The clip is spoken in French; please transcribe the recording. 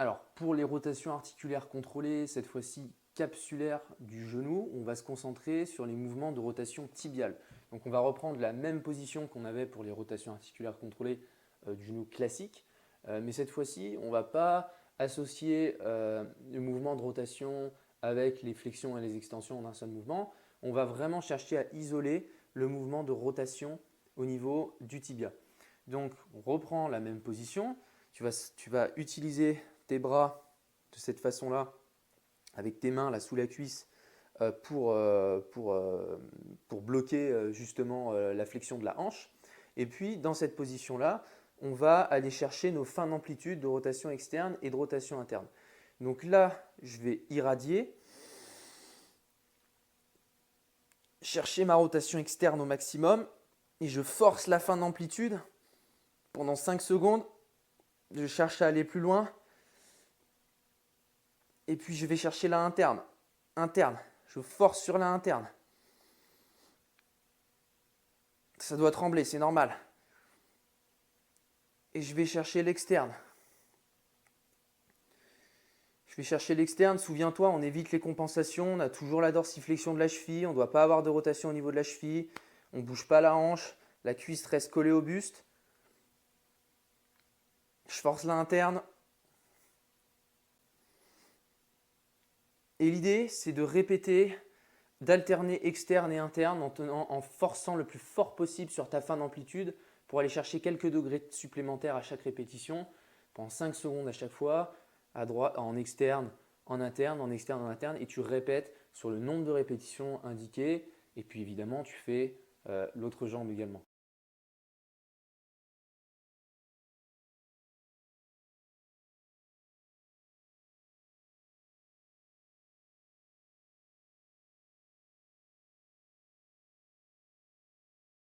Alors, pour les rotations articulaires contrôlées, cette fois-ci capsulaires du genou, on va se concentrer sur les mouvements de rotation tibiale. Donc, on va reprendre la même position qu'on avait pour les rotations articulaires contrôlées du genou classique, mais cette fois-ci, on ne va pas associer le mouvement de rotation avec les flexions et les extensions en un seul mouvement. On va vraiment chercher à isoler le mouvement de rotation au niveau du tibia. Donc, on reprend la même position. Tu vas utiliser tes bras de cette façon-là, avec tes mains là sous la cuisse, pour bloquer justement la flexion de la hanche. Et puis, dans cette position-là, on va aller chercher nos fins d'amplitude de rotation externe et de rotation interne. Donc là, je vais irradier, chercher ma rotation externe au maximum et je force la fin d'amplitude pendant 5 secondes. Je cherche à aller plus loin. Et puis je vais chercher la interne. Interne. Je force sur la interne. Ça doit trembler, c'est normal. Et je vais chercher l'externe. Je vais chercher l'externe. Souviens-toi, on évite les compensations. On a toujours la dorsiflexion de la cheville. On ne doit pas avoir de rotation au niveau de la cheville. On ne bouge pas la hanche. La cuisse reste collée au buste. Je force la interne. Et l'idée, c'est de répéter, d'alterner externe et interne en forçant le plus fort possible sur ta fin d'amplitude pour aller chercher quelques degrés supplémentaires à chaque répétition, pendant 5 secondes à chaque fois, à droite, en externe, en interne, en externe, en interne, et tu répètes sur le nombre de répétitions indiquées. Et puis évidemment, tu fais l'autre jambe également.